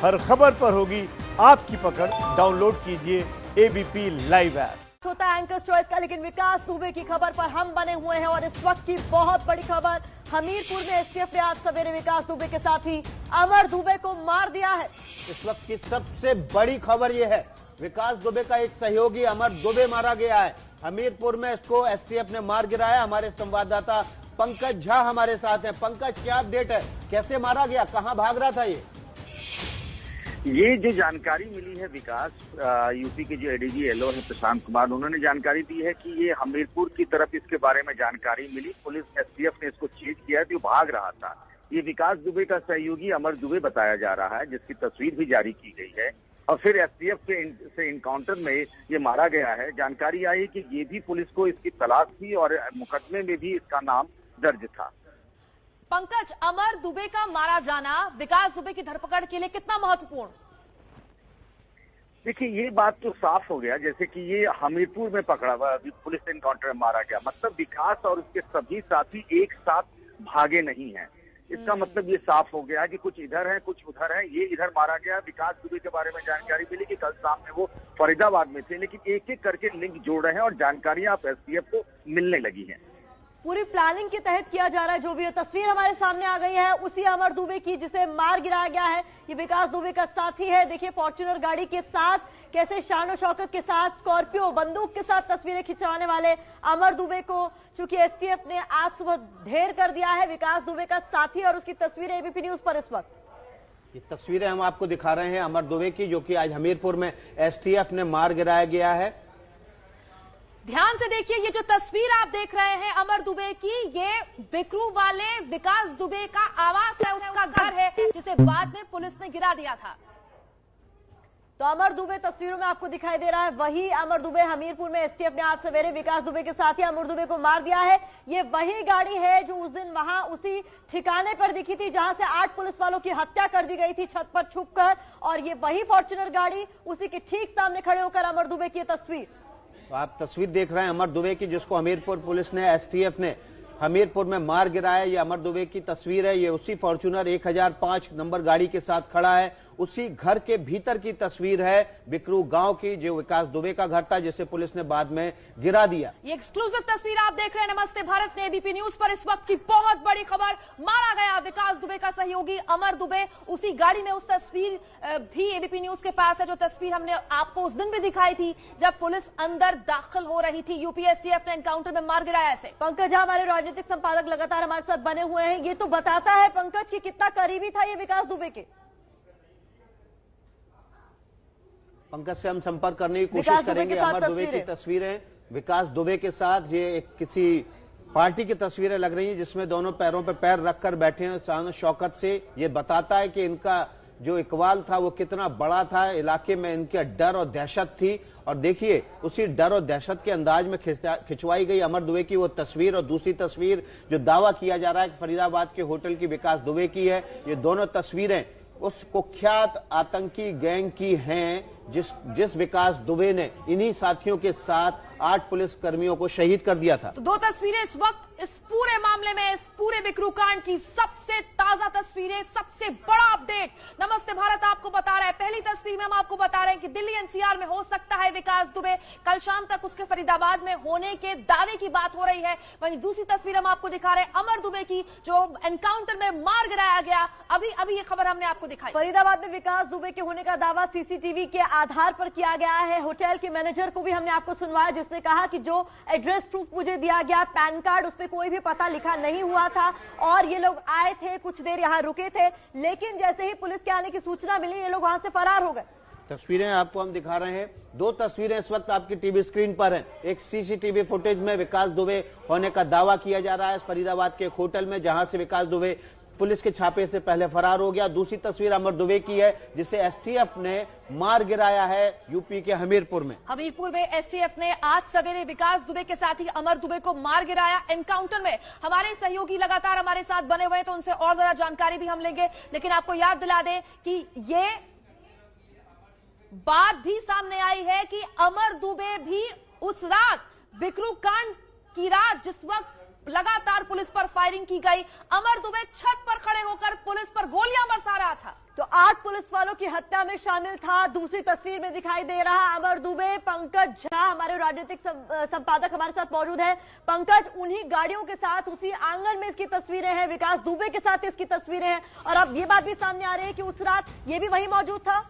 हर खबर पर होगी आपकी पकड़। डाउनलोड कीजिए एबीपी लाइव ऐप। होता है एंकर चॉइस का, लेकिन विकास दुबे की खबर पर हम बने हुए हैं और इस वक्त की बहुत बड़ी खबर, हमीरपुर में एसटीएफ ने आज सवेरे विकास दुबे के साथी अमर दुबे को मार दिया है। इस वक्त की सबसे बड़ी खबर यह है, विकास दुबे का एक सहयोगी अमर दुबे मारा गया है। हमीरपुर में इसको एसटीएफ ने मार गिराया। हमारे संवाददाता पंकज झा हमारे साथ हैं। पंकज, क्या अपडेट है, कैसे मारा गया, कहां भाग रहा था ये जो जानकारी मिली है विकास, यूपी के जो एडीजी एलओ है प्रशांत कुमार, उन्होंने जानकारी दी है कि ये हमीरपुर की तरफ इसके बारे में जानकारी मिली। पुलिस एसटीएफ ने इसको चेक किया तो भाग रहा था। ये विकास दुबे का सहयोगी अमर दुबे बताया जा रहा है, जिसकी तस्वीर भी जारी की गई है और फिर एसटीएफ से इनकाउंटर में ये मारा गया है। जानकारी आई कि ये भी पुलिस को इसकी तलाश थी और मुकदमे में भी इसका नाम दर्ज था। पंकज, अमर दुबे का मारा जाना विकास दुबे की धरपकड़ के लिए कितना महत्वपूर्ण? देखिए, ये बात तो साफ हो गया जैसे कि ये हमीरपुर में पकड़ा हुआ, पुलिस एनकाउंटर में मारा गया। मतलब विकास और उसके सभी साथी एक साथ भागे नहीं हैं। इसका मतलब ये साफ हो गया कि कुछ इधर है कुछ उधर है। ये इधर मारा गया। विकास दुबे के बारे में जानकारी मिली कि कल शाम में वो फरीदाबाद में थे, लेकिन एक एक करके लिंक जोड़ रहे हैं और जानकारियां अब एसटीएफ को मिलने लगी हैं। पूरी प्लानिंग के तहत किया जा रहा है। जो भी ये तस्वीर हमारे सामने आ गई है उसी अमर दुबे की, जिसे मार गिराया गया है। ये विकास दुबे का साथी है। देखिए फॉर्च्यूनर गाड़ी के साथ कैसे शान और शौकत के साथ स्कॉर्पियो बंदूक के साथ तस्वीरें खिंचवाने वाले अमर दुबे को चूंकि एसटीएफ ने आज सुबह ढेर कर दिया है। विकास दुबे का साथी और उसकी तस्वीरें एबीपी न्यूज पर इस वक्त। ये तस्वीरें हम आपको दिखा रहे हैं अमर दुबे की, जो कि आज हमीरपुर में एसटीएफ ने मार गिराया गया है। ध्यान से देखिए, ये जो तस्वीर आप देख रहे हैं अमर दुबे की, ये बिकरू वाले विकास दुबे का आवास है, उसका घर है, जिसे बाद में पुलिस ने गिरा दिया था। तो अमर दुबे तस्वीरों में आपको दिखाई दे रहा है, वही अमर दुबे। हमीरपुर में एसटीएफ ने आज सवेरे विकास दुबे के साथ ही अमर दुबे को मार दिया है। ये वही गाड़ी है जो उस दिन वहां उसी ठिकाने पर दिखी थी जहां से 8 पुलिस वालों की हत्या कर दी गई थी छत पर छुपकर, और ये वही फॉर्च्यूनर गाड़ी, उसी के ठीक सामने खड़े होकर अमर दुबे की तस्वीर। तो आप तस्वीर देख रहे हैं अमर दुबे की, जिसको हमीरपुर पुलिस ने, एसटीएफ ने हमीरपुर में मार गिराया। ये अमर दुबे की तस्वीर है। ये उसी फॉर्च्यूनर 1005 नंबर गाड़ी के साथ खड़ा है। उसी घर के भीतर की तस्वीर है बिकरू गांव की, जो विकास दुबे का घर था, जिसे पुलिस ने बाद में गिरा दिया। ये एक्सक्लूसिव तस्वीर आप देख रहे हैं नमस्ते भारत में एबीपी न्यूज पर। इस वक्त की बहुत बड़ी खबर, मारा गया विकास दुबे का सहयोगी अमर दुबे। उसी गाड़ी में उस तस्वीर भी एबीपी न्यूज के पास है, जो तस्वीर हमने आपको उस दिन भी दिखाई थी जब पुलिस अंदर दाखिल हो रही थी। यूपी एसटीएफ ने एनकाउंटर में मार गिराया इसे। पंकज, हमारे राजनीतिक संपादक लगातार हमारे साथ बने हुए हैं। ये तो बताता है पंकज कि कितना करीबी था ये विकास दुबे के। पंकज से हम संपर्क करने की कोशिश करेंगे। अमर दुबे की तस्वीरें विकास दुबे के साथ, ये एक किसी पार्टी की तस्वीरें लग रही हैं, जिसमें दोनों पैरों पर पैर रखकर बैठे हैं शान शौकत से। ये बताता है कि इनका जो इकबाल था वो कितना बड़ा था। इलाके में इनका डर और दहशत थी, और देखिए उसी डर और दहशत के अंदाज में खिंचवाई गई अमर दुबे की वो तस्वीर। और दूसरी तस्वीर जो दावा किया जा रहा है कि फरीदाबाद के होटल की विकास दुबे की है। ये दोनों तस्वीरें उस कुख्यात आतंकी गैंग की हैं जिस विकास दुबे ने इन्हीं साथियों के साथ 8 पुलिस कर्मियों को शहीद कर दिया था। तो 2 तस्वीरें इस वक्त इस पूरे मामले में, इस पूरे बिकरू कांड की सबसे ताजा तस्वीरें, सबसे बड़ा अपडेट नमस्ते भारत आपको बता रहा है। पहली तस्वीर में हम आपको बता रहे हैं कि दिल्ली एनसीआर में हो सकता है विकास दुबे। कल शाम तक उसके फरीदाबाद में होने के दावे की बात हो रही है। वहीं दूसरी तस्वीर हम आपको दिखा रहे हैं अमर दुबे की, जो एनकाउंटर में मार गिराया गया। अभी ये खबर हमने आपको दिखाई। फरीदाबाद में विकास दुबे के होने का दावा सीसीटीवी के आधार पर किया गया है। होटल के मैनेजर को भी हमने आपको सुनवाया, जिसने कहा कि जो एड्रेस प्रूफ मुझे दिया गया, पैन कार्ड, उस पर कोई भी पता लिखा नहीं हुआ था, और ये लोग आए थे, कुछ देर यहाँ रुके थे, लेकिन जैसे ही पुलिस के आने की सूचना मिली ये लोग वहां से फरार हो गए। तस्वीरें आपको हम दिखा रहे हैं। 2 तस्वीरें इस वक्त आपकी टीवी स्क्रीन पर हैं। एक सीसीटीवी फुटेज में विकास दुबे होने का दावा किया जा रहा है फरीदाबाद के एक होटल में, जहां से विकास दुबे पुलिस के छापे से पहले फरार हो गया। दूसरी तस्वीर अमर दुबे की है, जिसे एसटीएफ ने मार गिराया है यूपी के हमीरपुर में। हमीरपुर में एसटीएफ ने आज सवेरे विकास दुबे के साथ ही अमर दुबे को मार गिराया एनकाउंटर में। हमारे सहयोगी लगातार हमारे साथ बने हुए, तो उनसे और ज्यादा जानकारी भी हम लेंगे, लेकिन आपको याद दिला दें कि ये बात भी सामने आई है कि अमर दुबे भी उस रात बिकरू कांड की रात, जिस वक्त लगातार पुलिस पर फायरिंग की गई। अमर दुबे छत पर खड़े होकर पुलिस पर गोलियां बरसा रहा था। तो 8 पुलिस वालों की हत्या में शामिल था। दूसरी तस्वीर में दिखाई दे रहा अमर दुबे। पंकज झा हमारे राजनीतिक संपादक हमारे साथ मौजूद है। पंकज, उन्हीं गाड़ियों के साथ उसी आंगन में इसकी तस्वीरें हैं, विकास दुबे के साथ इसकी तस्वीरें हैं, और अब ये बात भी सामने आ रही है कि उस रात ये भी वहीं मौजूद था।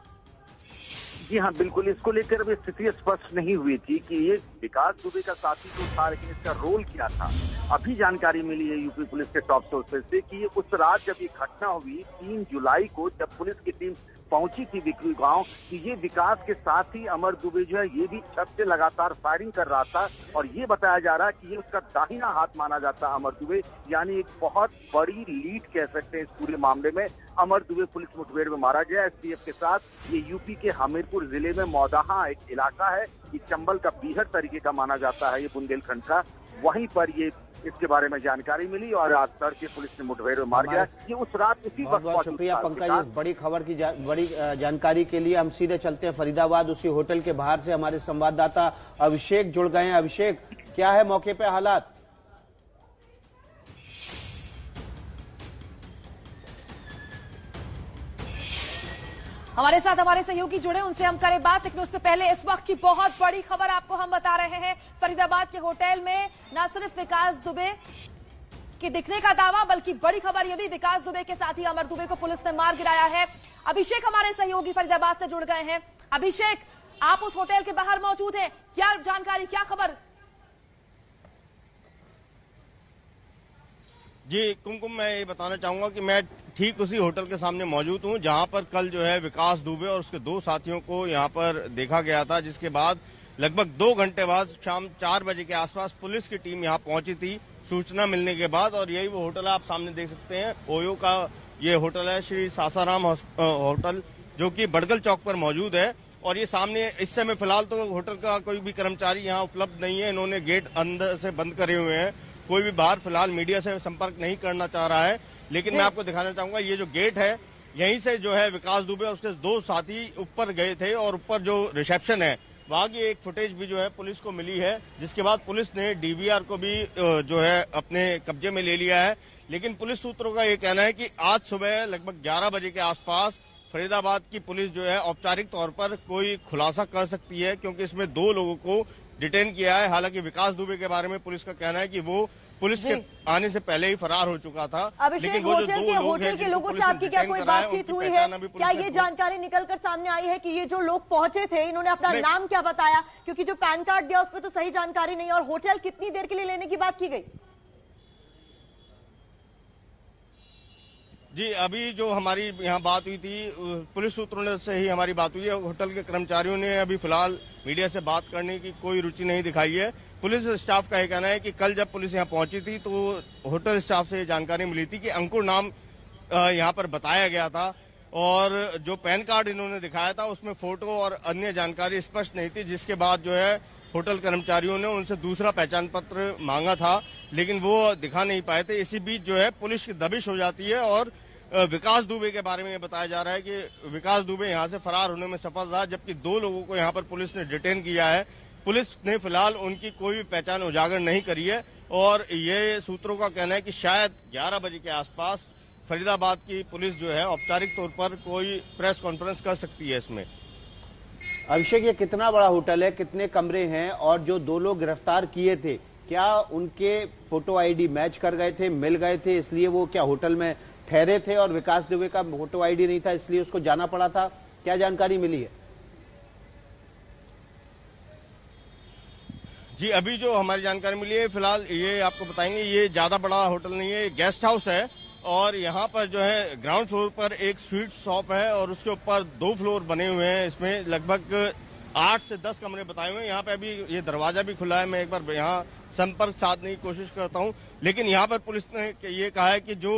जी हाँ, बिल्कुल। इसको लेकर अभी स्थिति स्पष्ट नहीं हुई थी कि ये विकास दुबे का साथी तो था, लेकिन इसका रोल क्या था। अभी जानकारी मिली है यूपी पुलिस के टॉप सोर्सेज से कि उस रात जब ये घटना हुई 3 जुलाई को, जब पुलिस की टीम पहुंची थी बिकरू गांव, कि ये विकास के साथ ही अमर दुबे जो है ये भी छत से लगातार फायरिंग कर रहा था, और ये बताया जा रहा है कि ये उसका दाहिना हाथ माना जाता है अमर दुबे, यानी एक बहुत बड़ी लीड कह सकते हैं इस पूरे मामले में। अमर दुबे पुलिस मुठभेड़ में मारा गया एसटीएफ के साथ। ये यूपी के हमीरपुर जिले में मौदाहा एक इलाका है, ये चंबल का बीहड़ तरीके का माना जाता है, ये बुंदेलखंड का। वहीं पर ये इसके बारे में जानकारी मिली और आज तड़के पुलिस ने मुठभेड़ में मार गया। ये उस रात उसी वक्त। बहुत शुक्रिया पंकज, इस बड़ी खबर की बड़ी जानकारी के लिए। हम सीधे चलते हैं फरीदाबाद। उसी होटल के बाहर से हमारे संवाददाता अभिषेक जुड़ गए हैं। अभिषेक, क्या है मौके पे हालात? हमारे साथ हमारे सहयोगी जुड़े, उनसे हम करें बात, लेकिन उससे पहले इस वक्त की बहुत बड़ी खबर आपको हम बता रहे हैं। फरीदाबाद के होटल में न सिर्फ विकास दुबे के दिखने का दावा, बल्कि बड़ी खबर यह भी विकास दुबे के साथ ही अमर दुबे को पुलिस ने मार गिराया है। अभिषेक हमारे सहयोगी फरीदाबाद से जुड़ गए हैं। अभिषेक, आप उस होटल के बाहर मौजूद हैं, क्या जानकारी, क्या खबर? जी कुमकुम, मैं ये बताना चाहूंगा कि मैं ठीक उसी होटल के सामने मौजूद हूं जहां पर कल जो है विकास दुबे और उसके 2 साथियों को यहां पर देखा गया था, जिसके बाद लगभग 2 घंटे बाद शाम 4 बजे के आसपास पुलिस की टीम यहां पहुंची थी सूचना मिलने के बाद। और यही वो होटल है, आप सामने देख सकते हैं, ओयो का ये होटल है, श्री सासाराम होटल, जो कि बड़गल चौक पर मौजूद है। और ये सामने इस समय फिलहाल तो होटल का कोई भी कर्मचारी यहाँ उपलब्ध नहीं है, इन्होंने गेट अंदर से बंद करे हुए हैं, कोई भी बाहर फिलहाल मीडिया से संपर्क नहीं करना चाह रहा है। लेकिन मैं आपको दिखाना चाहूंगा, ये जो गेट है, यहीं से जो है विकास दुबे और उसके 2 साथी ऊपर गए थे, और ऊपर जो रिसेप्शन है वहां की एक फुटेज भी जो है पुलिस को मिली है, जिसके बाद पुलिस ने डीवीआर को भी जो है अपने कब्जे में ले लिया है। लेकिन पुलिस सूत्रों का ये कहना है कि आज सुबह लगभग 11 बजे के आसपास फरीदाबाद की पुलिस जो है औपचारिक तौर पर कोई खुलासा कर सकती है, क्योंकि इसमें 2 लोगों को डिटेन किया है। हालांकि विकास दुबे के बारे में पुलिस का कहना है कि वो पुलिस के आने से पहले ही फरार हो चुका था। लेकिन वो जो 2 लोग हैं, के लोगों से आपकी क्या कोई बातचीत हुई है? क्या ये जानकारी निकलकर सामने आई है कि ये जो लोग पहुंचे थे, इन्होंने अपना नाम क्या बताया? क्योंकि जो पैन कार्ड दिया उस पर तो सही जानकारी नहीं, और होटल कितनी देर के लिए लेने की बात की गई? जी, अभी जो हमारी यहाँ बात हुई थी, पुलिस सूत्रों से ही हमारी बात हुई है। होटल के कर्मचारियों ने अभी फिलहाल मीडिया से बात करने की कोई रुचि नहीं दिखाई है। पुलिस स्टाफ का यह कहना है कि कल जब पुलिस यहाँ पहुंची थी तो होटल स्टाफ से जानकारी मिली थी कि अंकुर नाम यहाँ पर बताया गया था, और जो पैन कार्ड इन्होंने दिखाया था उसमें फोटो और अन्य जानकारी स्पष्ट नहीं थी, जिसके बाद जो है होटल कर्मचारियों ने उनसे दूसरा पहचान पत्र मांगा था, लेकिन वो दिखा नहीं पाए थे। इसी बीच जो है पुलिस की दबिश हो जाती है, और विकास दुबे के बारे में बताया जा रहा है कि विकास दुबे यहाँ से फरार होने में सफल रहा, जबकि 2 लोगों को यहाँ पर पुलिस ने डिटेन किया है। पुलिस ने फिलहाल उनकी कोई भी पहचान उजागर नहीं करी है, और ये सूत्रों का कहना है कि शायद 11 बजे के आसपास फरीदाबाद की पुलिस जो है औपचारिक तौर पर कोई प्रेस कॉन्फ्रेंस कर सकती है इसमें। अभिषेक, ये कितना बड़ा होटल है, कितने कमरे हैं, और जो 2 लोग गिरफ्तार किए थे, क्या उनके फोटो आईडी मैच कर गए थे, मिल गए थे, इसलिए वो क्या होटल में ठहरे थे, और विकास दुबे का फोटो आईडी नहीं था इसलिए उसको जाना पड़ा था? क्या जानकारी मिली है? जी, अभी जो हमारी जानकारी मिली है फिलहाल ये आपको बताएंगे, ये ज्यादा बड़ा होटल नहीं है, गेस्ट हाउस है, और यहाँ पर जो है ग्राउंड फ्लोर पर एक स्वीट शॉप है, और उसके ऊपर 2 फ्लोर बने हुए हैं। इसमें लगभग 8 से 10 कमरे बताए हुए हैं। यहाँ पे अभी ये दरवाजा भी खुला है, मैं एक बार यहाँ संपर्क साधने की कोशिश करता हूँ। लेकिन यहाँ पर पुलिस ने ये कहा है कि जो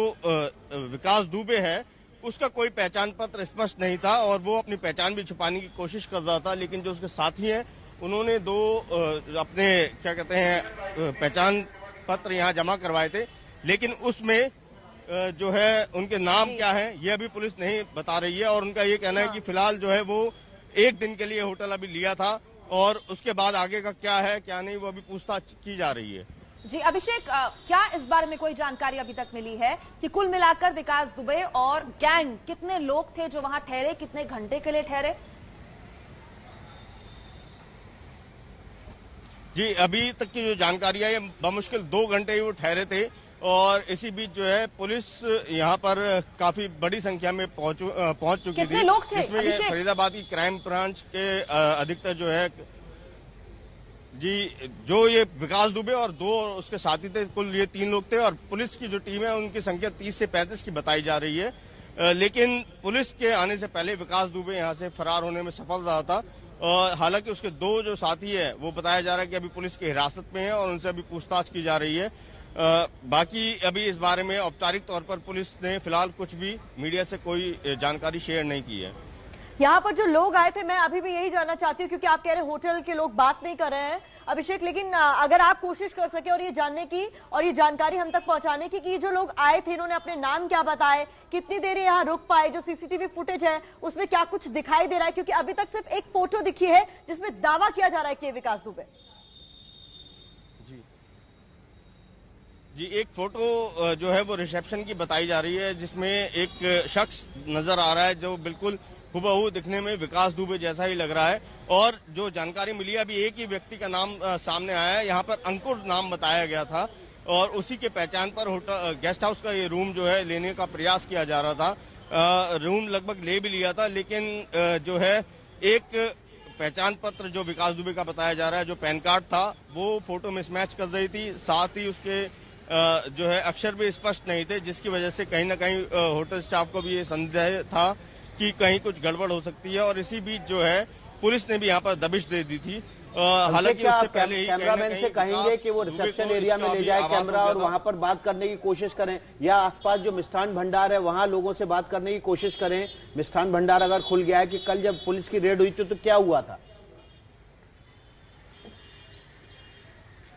विकास दुबे है उसका कोई पहचान पत्र स्पष्ट नहीं था, और वो अपनी पहचान भी छुपाने की कोशिश कर रहा था। लेकिन जो उसके साथी हैं उन्होंने 2 अपने क्या कहते हैं पहचान पत्र यहाँ जमा करवाए थे, लेकिन उसमें जो है उनके नाम क्या है ये अभी पुलिस नहीं बता रही है। और उनका ये कहना है कि फिलहाल जो है वो 1 दिन के लिए होटल अभी लिया था, और उसके बाद आगे का क्या है क्या नहीं वो अभी पूछताछ की जा रही है। जी अभिषेक, क्या इस बारे में कोई जानकारी अभी तक मिली है कि कुल मिलाकर विकास दुबे और गैंग कितने लोग थे जो वहां ठहरे, कितने घंटे के लिए ठहरे? जी अभी तक की जो जानकारी है, बमुश्किल 2 घंटे ही वो ठहरे थे और इसी बीच जो है पुलिस यहाँ पर काफी बड़ी संख्या में पहुंच चुकी थी। कितने लोग थे? इसमें ये फरीदाबाद की क्राइम ब्रांच के अधिकतर जो है जी, जो ये विकास दुबे और 2 उसके साथी थे, कुल ये 3 लोग थे और पुलिस की जो टीम है उनकी संख्या 30 से 35 की बताई जा रही है। लेकिन पुलिस के आने से पहले विकास दुबे यहाँ से फरार होने में सफल रहा था। हालांकि उसके 2 जो साथी है वो बताया जा रहा है कि अभी पुलिस की हिरासत में है और उनसे अभी पूछताछ की जा रही है। बाकी अभी इस बारे में औपचारिक तौर पर पुलिस ने फिलहाल कुछ भी मीडिया से कोई जानकारी शेयर नहीं की है। यहाँ पर जो लोग आए थे, मैं अभी भी यही जानना चाहती हूँ, क्योंकि आप कह रहे हैं होटल के लोग बात नहीं कर रहे हैं अभिषेक, लेकिन अगर आप कोशिश कर सके और ये जानने की और ये जानकारी हम तक पहुंचाने की कि जो लोग आए थे इन्होंने अपने नाम क्या बताए, कितनी देर यहाँ रुक पाए, जो सीसीटीवी फुटेज है उसमें क्या कुछ दिखाई दे रहा है, क्योंकि अभी तक सिर्फ एक फोटो दिखी है जिसमें दावा किया जा रहा है कि ये विकास दुबे। जी एक फोटो जो है वो रिसेप्शन की बताई जा रही है, जिसमें एक शख्स नजर आ रहा है जो बिल्कुल हुबहू दिखने में विकास दुबे जैसा ही लग रहा है। और जो जानकारी मिली है, अभी एक ही व्यक्ति का नाम सामने आया है, यहाँ पर अंकुर नाम बताया गया था और उसी के पहचान पर होटल गेस्ट हाउस का ये रूम जो है लेने का प्रयास किया जा रहा था। रूम लगभग ले भी लिया था, लेकिन जो है एक पहचान पत्र जो विकास दुबे का बताया जा रहा है, जो पैन कार्ड था, वो फोटो मिसमैच कर रही थी, साथ ही उसके जो है अक्षर भी स्पष्ट नहीं थे, जिसकी वजह से कहीं ना कहीं होटल स्टाफ को भी ये संदेह था कि कहीं कुछ गड़बड़ हो सकती है। और इसी बीच जो है पुलिस ने भी यहाँ पर दबिश दे दी थी। हालांकि उससे पहले ही कैमरामैन से कहेंगे कि वो रिसेप्शन एरिया में ले जाए कैमरा और वहां पर बात करने की कोशिश करें, या आसपास जो मिष्ठान भंडार है वहां लोगों से बात करने की कोशिश करें। मिष्ठान भंडार अगर खुल गया है कि कल जब पुलिस की रेड हुई थी तो क्या हुआ था?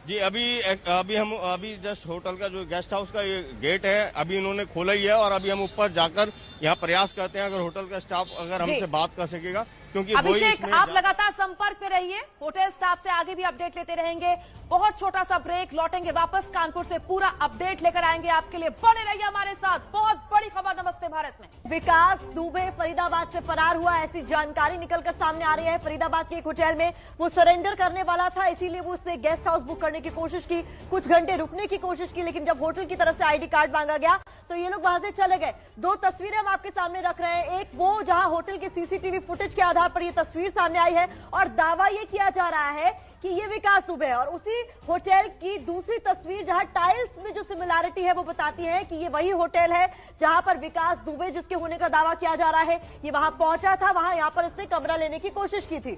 जी अभी जस्ट होटल का जो गेस्ट हाउस का ये गेट है अभी इन्होंने खोला ही है और अभी हम ऊपर जाकर यहाँ प्रयास करते हैं अगर होटल का स्टाफ अगर हमसे बात कर सकेगा, क्योंकि अभिषेक आप लगातार संपर्क पे रहिए, होटल स्टाफ से आगे भी अपडेट लेते रहेंगे। बहुत छोटा सा ब्रेक, लौटेंगे वापस कानपुर से पूरा अपडेट लेकर आएंगे आपके लिए, बने रहिए हमारे साथ। बहुत बड़ी खबर नमस्ते भारत में। विकास दुबे फरीदाबाद से फरार हुआ, ऐसी जानकारी निकलकर सामने आ रही है। फरीदाबाद के एक होटल में वो सरेंडर करने वाला था, इसीलिए वो उसने गेस्ट हाउस बुक करने की कोशिश की, कुछ घंटे रुकने की कोशिश की, लेकिन जब होटल की तरफ से आईडी कार्ड मांगा गया तो ये लोग वहां से चले गए। 2 तस्वीरें हम आपके सामने रख रहे हैं, एक वो जहां होटल के सीसीटीवी फुटेज के आधार पर ये तस्वीर सामने आई है और दावा ये किया जा रहा है कि ये विकास दुबे है, और उसी होटल की दूसरी तस्वीर जहां टाइल्स में जो सिमिलैरिटी है वो बताती है कि ये वही होटल है जहां पर विकास दुबे जिसके होने का दावा किया जा रहा है ये वहां पहुंचा था, वहां यहां पर इसने कमरा लेने की कोशिश की थी।